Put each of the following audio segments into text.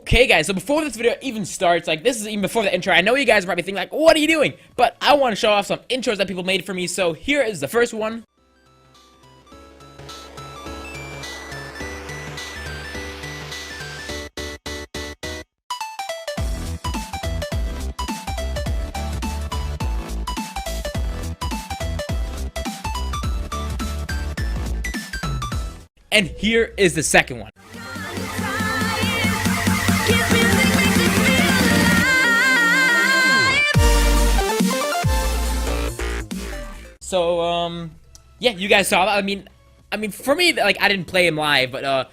Okay, guys, so before this video even starts, like, this is even before the intro, I know you guys are probably thinking, like, what are you doing? But I want to show off some intros that people made for me, so here is the first one. And here is the second one. So, yeah, you guys saw that. I mean, for me, like, I didn't play him live, but,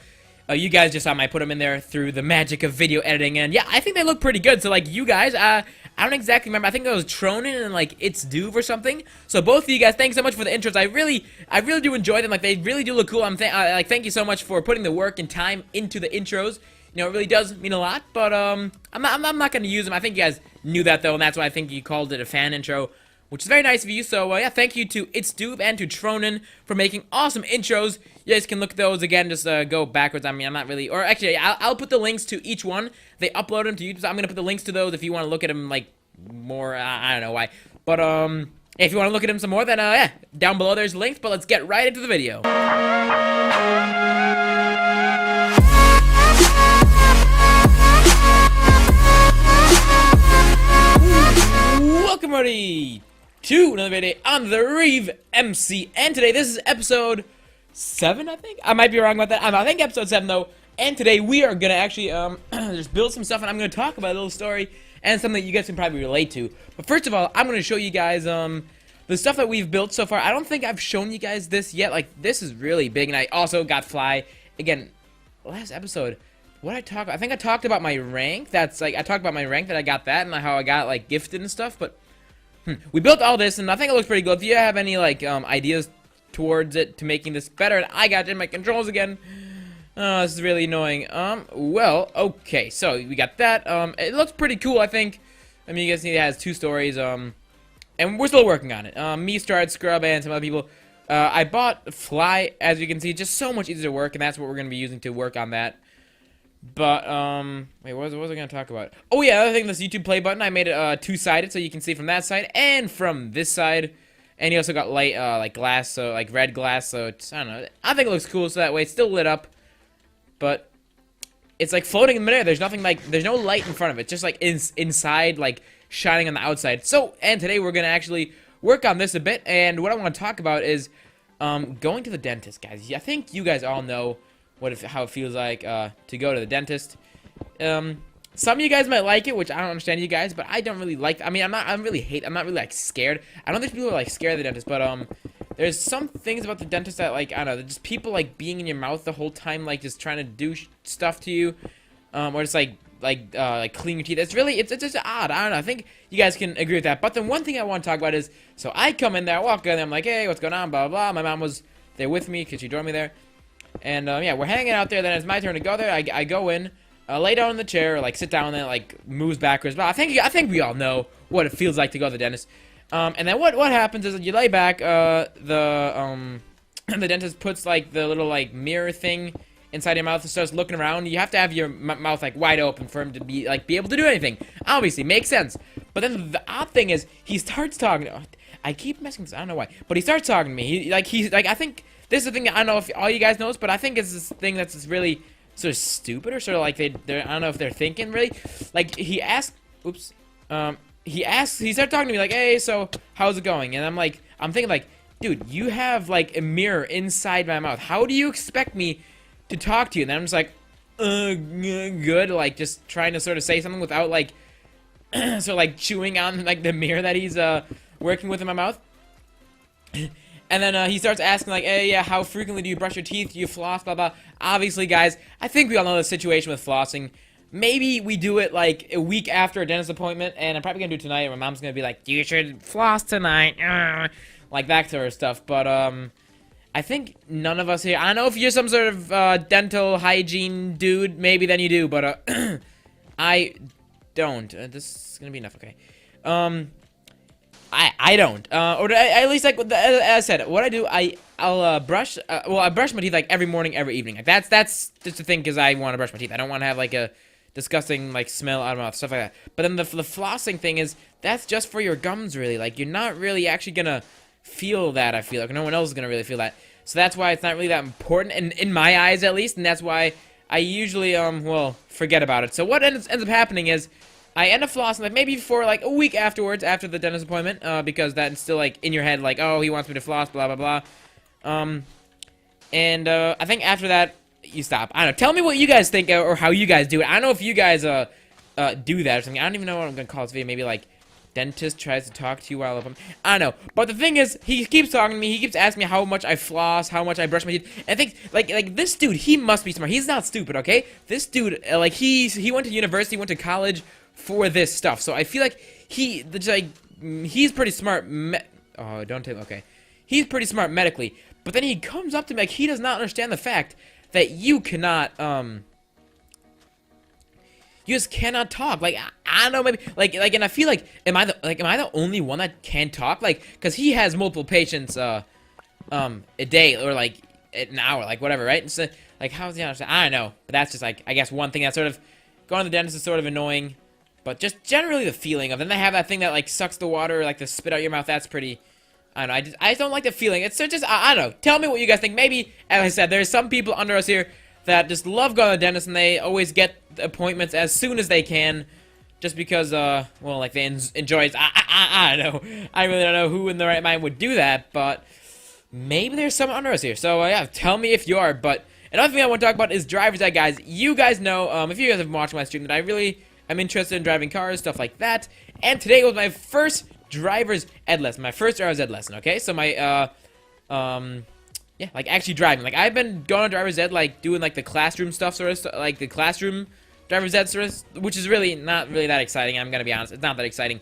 you guys just saw him. I put him in there through the magic of video editing, and yeah, I think they look pretty good. So, like, you guys, I don't exactly remember. I think it was Tronin and, like, It's Duve or something. So, both of you guys, thanks so much for the intros. I really do enjoy them. Like, they really do look cool. Like, thank you so much for putting the work and time into the intros. You know, it really does mean a lot, but, I'm not gonna use them. I think you guys knew that, though, and that's why I think you called it a fan intro, which is very nice of you. So, yeah, thank you to It's Duve and to Tronin for making awesome intros. You guys can look at those again, just go backwards. I mean, I'm not really, or actually, I'll put the links to each one. They upload them to YouTube, so I'm going to put the links to those if you want to look at them, like, more, I don't know why. But, if you want to look at them some more, then, yeah, down below there's links, but let's get right into the video. Welcome, everybody, to another video on the Reeve MC, and today this is episode 7, I think. I might be wrong about that. I think episode 7 though. And today we are gonna actually just build some stuff, and I'm gonna talk about a little story and something that you guys can probably relate to. But first of all, I'm gonna show you guys the stuff that we've built so far. I don't think I've shown you guys this yet. Like, this is really big, and I also got Fly again. Last episode, what I talk? I think I talked about my rank. That's like I talked about my rank that I got that and how I got like gifted and stuff, but. We built all this, and I think it looks pretty good. If you have any, like, ideas towards it to making this better, and I got in my controls again. This is really annoying. Well, okay, so we got that. It looks pretty cool, I think. I mean, you guys see it has 2 stories, and we're still working on it. Me, Strad, Scrub, and some other people. I bought Fly, as you can see, just so much easier to work, and that's what we're going to be using to work on that. But, wait, what was I going to talk about? Oh, yeah, another thing, this YouTube play button, I made it, 2-sided, so you can see from that side and from this side. And you also got light, like glass, so, like, red glass, so it's, I don't know, I think it looks cool, so that way it's still lit up. But, it's, like, floating in midair. There's nothing, like, there's no light in front of it, just, like, inside, like, shining on the outside. So, and today we're going to actually work on this a bit, and what I want to talk about is, going to the dentist, guys. I think you guys all know how it feels like to go to the dentist. Some of you guys might like it, which I don't understand you guys, but I don't really like. I mean, I'm not really like scared. I know there's people who are like scared of the dentist, but there's some things about the dentist that, like, I don't know, just people like being in your mouth the whole time, like just trying to do stuff to you, or just like clean your teeth. It's just odd. I don't know. I think you guys can agree with that. But then one thing I want to talk about is, so I come in there, I walk in there, I'm like, hey, what's going on? Blah blah blah. My mom was there with me because she drove me there. And, yeah, we're hanging out there, then it's my turn to go there, I go in, lay down in the chair, or, like, sit down, and then, like, moves backwards, but I think we all know what it feels like to go to the dentist. And then what happens is, you lay back, the dentist puts, like, the little, like, mirror thing inside your mouth and starts looking around. You have to have your mouth, like, wide open for him to be able to do anything. Obviously, makes sense. But then the odd thing is, he starts talking, I keep messing this, I don't know why, but he starts talking to me, I think. This is the thing that I don't know if all you guys knows, but I think it's this thing that's just really sort of stupid, or sort of like I don't know if they're thinking really. Like, he asked, he started talking to me like, hey, so how's it going? And I'm thinking like, dude, you have like a mirror inside my mouth. How do you expect me to talk to you? And then I'm just like, good, like just trying to sort of say something without like, sort of like chewing on like the mirror that he's working with in my mouth. And then he starts asking, like, hey, yeah, how frequently do you brush your teeth? Do you floss? Blah, blah. Obviously, guys, I think we all know the situation with flossing. Maybe we do it, like, a week after a dentist appointment, and I'm probably going to do it tonight, and my mom's going to be like, you should floss tonight. Like that sort of stuff. But, I think none of us here, I don't know if you're some sort of dental hygiene dude. Maybe then you do, but I don't. This is going to be enough, okay. I don't, or at least, like, as I said, what I do, I'll brush, well, I brush my teeth, like, every morning, every evening. Like, that's just the thing, because I want to brush my teeth. I don't want to have, like, a disgusting like smell out of my mouth, stuff like that. But then the flossing thing is that's just for your gums, really. Like you're not really actually gonna feel that. I feel like no one else is gonna really feel that. So that's why it's not really that important, in my eyes at least, and that's why I usually well forget about it. So what ends up happening is I end up flossing like maybe for like a week afterwards, after the dentist appointment, because that's still like in your head, like, oh, he wants me to floss, blah blah blah. I think after that you stop. I don't know. Tell me what you guys think or how you guys do it. I don't know if you guys do that or something. I don't even know what I'm gonna call this video. Maybe like dentist tries to talk to you while I'm... I don't know. But the thing is, he keeps talking to me. He keeps asking me how much I floss, how much I brush my teeth. And I think, like this dude, he must be smart. He's not stupid, okay? This dude, like, he went to university, went to college for this stuff. So I feel like he's pretty smart. Oh, don't tell me. Okay. He's pretty smart medically. But then he comes up to me like he does not understand the fact that you cannot, you just cannot talk. Like I don't know, maybe like, and I feel like am I the only one that can talk? Like, cause he has multiple patients a day or like an hour, like whatever, right? And so like how's he understand? I don't know, but that's just like I guess one thing that's sort of going to the dentist is sort of annoying, but just generally the feeling of. Then they have that thing that like sucks the water, like the spit out your mouth. That's pretty. I don't know. I just don't like the feeling. It's just I don't know. Tell me what you guys think. Maybe, as I said, there's some people under us here that just love going to the dentist and they always get appointments as soon as they can, just because well, like they enjoy it. I don't know. I really don't know who in the right mind would do that, but maybe there's someone under us here. So yeah, tell me if you are. But another thing I want to talk about is driver's ed, guys. You guys know, if you guys have been watching my stream, that I really am interested in driving cars, stuff like that. And today was my first driver's ed lesson. My first driver's ed lesson. Okay, so my yeah, like actually driving. Like I've been going on driver's ed, like doing like the classroom stuff, sort of like the classroom driver's ed sort of, which is really not really that exciting. I'm gonna be honest, it's not that exciting.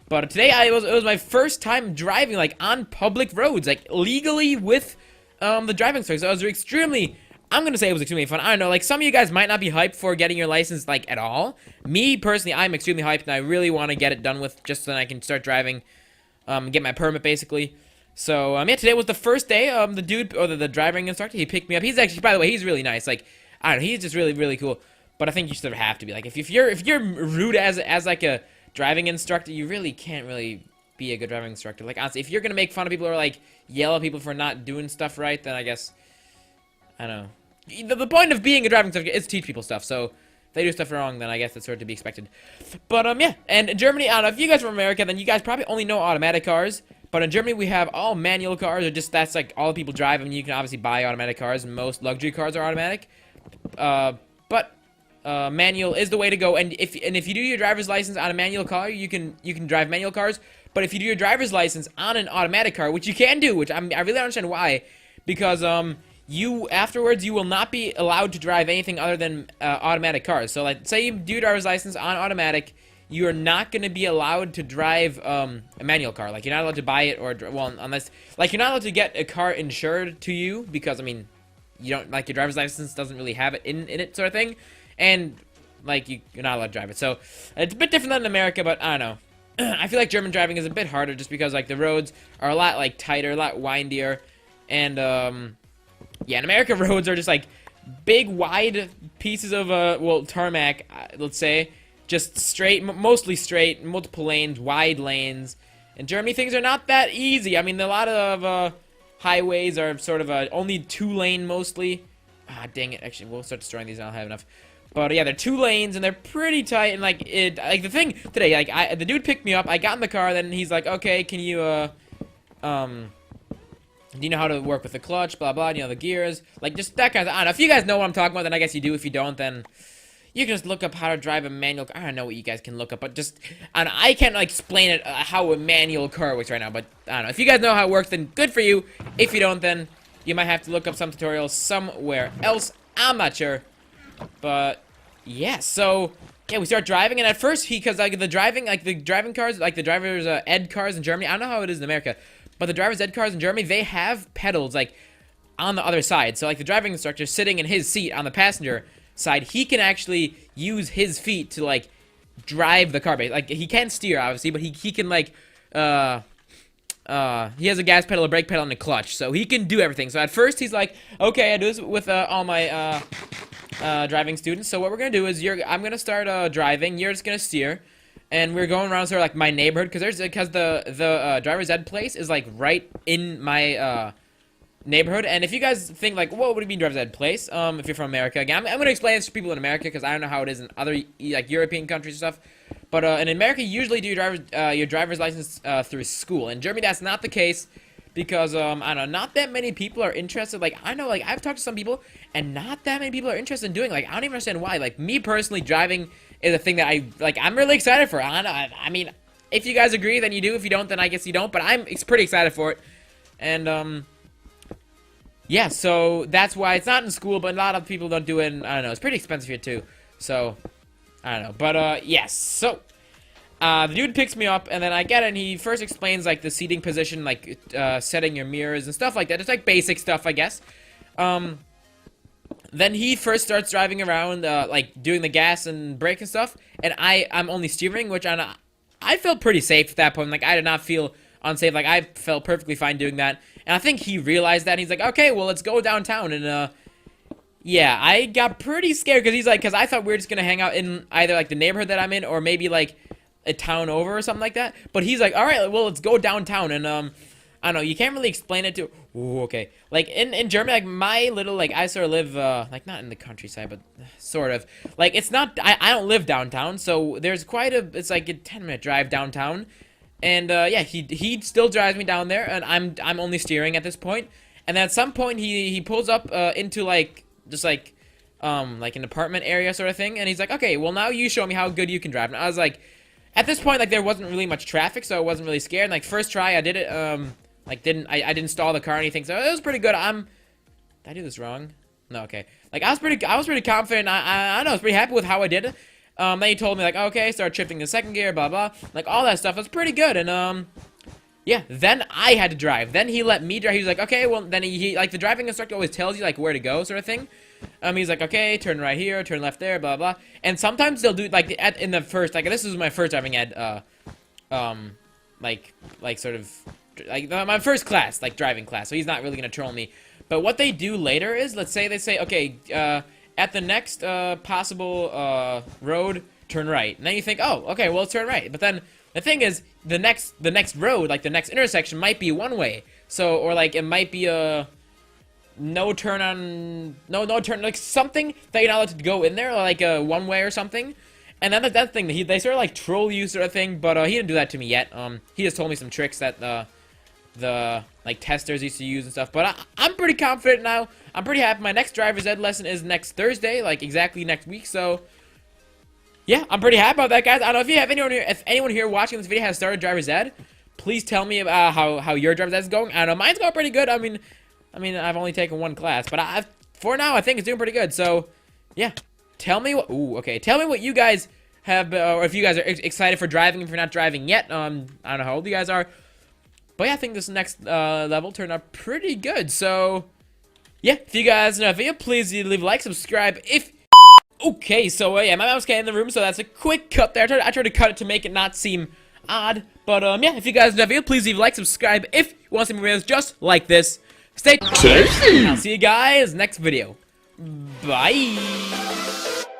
But today it was my first time driving like on public roads, like legally with the driving instructor. So it was extremely, I'm gonna say it was extremely fun. I don't know, like some of you guys might not be hyped for getting your license like at all. Me personally, I'm extremely hyped and I really want to get it done with just so that I can start driving, get my permit basically. So, yeah, today was the first day. The dude, or the driving instructor, he picked me up. He's actually, by the way, he's really nice. Like, I don't know, he's just really, really cool. But I think you sort of have to be. Like, if you're rude as like a driving instructor, you really can't really be a good driving instructor. Like, honestly, if you're gonna make fun of people or like yell at people for not doing stuff right, then I guess, I don't know. The point of being a driving instructor is to teach people stuff. So, if they do stuff wrong, then I guess that's sort of to be expected. But yeah, and in Germany, I don't know, if you guys are from America, then you guys probably only know automatic cars. But in Germany, we have all manual cars, or just that's like all the people drive. I mean, you can obviously buy automatic cars, and most luxury cars are automatic. But manual is the way to go. And if you do your driver's license on a manual car, you can drive manual cars. But if you do your driver's license on an automatic car, which you can do, which I really don't understand why, because you afterwards you will not be allowed to drive anything other than automatic cars. So like, say you do your driver's license on automatic. You are not going to be allowed to drive a manual car. Like, you're not allowed to buy it, or, well, unless, like, you're not allowed to get a car insured to you, because, I mean, you don't, like, your driver's license doesn't really have it in it, sort of thing, and, like, you're not allowed to drive it. So, it's a bit different than in America, but, I don't know. I feel like German driving is a bit harder, just because, like, the roads are a lot, like, tighter, a lot windier, and, yeah, in America, roads are just, like, big, wide pieces of, well, tarmac, let's say, just straight, mostly straight, multiple lanes, wide lanes. In Germany, things are not that easy. I mean, a lot of highways are sort of only 2-lane mostly. Ah, dang it. Actually, we'll start destroying these. I don't have enough. But yeah, they're 2 lanes and they're pretty tight. And like the thing today, like the dude picked me up. I got in the car. Then he's like, okay, can you do you know how to work with the clutch? Blah blah. You know the gears, like just that kind of. I don't know. If you guys know what I'm talking about, then I guess you do. If you don't, then you can just look up how to drive a manual car. I don't know what you guys can look up, but just, I can't like, explain it, how a manual car works right now, but I don't know. If you guys know how it works, then good for you. If you don't, then you might have to look up some tutorials somewhere else. I'm not sure. But, yeah, so, yeah, we start driving, and at first, because, like, the driving cars, like, the driver's ed cars in Germany, I don't know how it is in America, but the driver's ed cars in Germany, they have pedals, like, on the other side. So, like, the driving instructor sitting in his seat on the passenger side, he can actually use his feet to like drive the car. Like he can't steer obviously, but he can like he has a gas pedal, a brake pedal, and a clutch, so he can do everything. So at first he's like, okay, I do this with all my driving students. So what we're gonna do is I'm gonna start driving. You're just gonna steer, and we're going around sort of like my neighborhood because the driver's ed place is like right in my neighborhood. And if you guys think like, what would it mean driver's ed place? If you're from America, again, I'm gonna explain this to people in America because I don't know how it is in other like European countries and stuff. But in America, you usually do your driver's license through school. In Germany, that's not the case because I don't know, not that many people are interested. Like I know, like I've talked to some people, and not that many people are interested in doing. Like I don't even understand why. Like me personally, driving is a thing that I'm really excited for. I mean, if you guys agree, then you do. If you don't, then I guess you don't. But I'm pretty excited for it, and yeah. So that's why it's not in school, but a lot of people don't do it. And, I don't know. It's pretty expensive here too. So. I don't know, but, yes, so, the dude picks me up, and then I get it, and he first explains, like, the seating position, like, setting your mirrors and stuff like that. It's, like, basic stuff, I guess. Then he first starts driving around, like, doing the gas and brake and stuff, and I'm only steering, which I felt pretty safe at that point. Like, I did not feel unsafe. Like, I felt perfectly fine doing that, and I think he realized that, and he's like, okay, well, let's go downtown, and, yeah, I got pretty scared because I thought we were just gonna hang out in either like the neighborhood that I'm in or maybe like a town over or something like that. But he's like, all right, well, let's go downtown. And I don't know, you can't really explain it to. Ooh, okay, like in Germany, like my little like I sort of live like not in the countryside, but sort of like it's not. I don't live downtown, so there's quite a. It's like a 10-minute drive downtown, and yeah, he still drives me down there, and I'm only steering at this point. And then at some point he pulls up into like. Just like an apartment area sort of thing, and he's like, okay, well now you show me how good you can drive. And I was like, at this point, like there wasn't really much traffic, so I wasn't really scared. And, like first try, I did it, like I didn't stall the car or anything, so it was pretty good. Did I do this wrong? No, okay. Like I was pretty confident. I don't know, I was pretty happy with how I did it. Then he told me like, okay, start shifting the second gear, blah blah, like all that stuff was pretty good. And yeah, then I had to drive. Then he let me drive. He was like, okay, well, then he like, the driving instructor always tells you, like, where to go, sort of thing. He's like, okay, turn right here, turn left there, blah, blah. And sometimes they'll do, like, in the first, like, this was my first driving ed, like, sort of, like, my first class, like, driving class. So he's not really gonna troll me. But what they do later is, let's say they say, okay, at the next, possible, road, turn right. And then you think, oh, okay, well, let's turn right. But then, the thing is, the next road, like the next intersection, might be one way. So, or like it might be a no turn, like something that you're not allowed to go in there, or like a one way or something. And then that thing, they sort of like troll you sort of thing. But he didn't do that to me yet. He just told me some tricks that the like testers used to use and stuff. But I'm pretty confident now. I'm pretty happy. My next driver's ed lesson is next Thursday, like exactly next week. So. Yeah, I'm pretty happy about that, guys. I don't know if you have anyone here watching this video has started driver's ed. Please tell me about how your driver's ed is going. I don't know, mine's going pretty good. I mean, I've only taken one class, but for now I think it's doing pretty good. So, yeah, tell me what. Ooh, okay. Tell me what you guys have, or if you guys are excited for driving. If you're not driving yet, I don't know how old you guys are, but yeah, I think this next level turned out pretty good. So, yeah, if you guys know the video, please leave a like, subscribe if. Okay, so yeah, my mouse came in the room, so that's a quick cut there. I tried to cut it to make it not seem odd, but yeah, if you guys enjoyed the video, please leave a like, subscribe if you want to see more videos just like this. Stay tuned. I'll see you guys next video. Bye.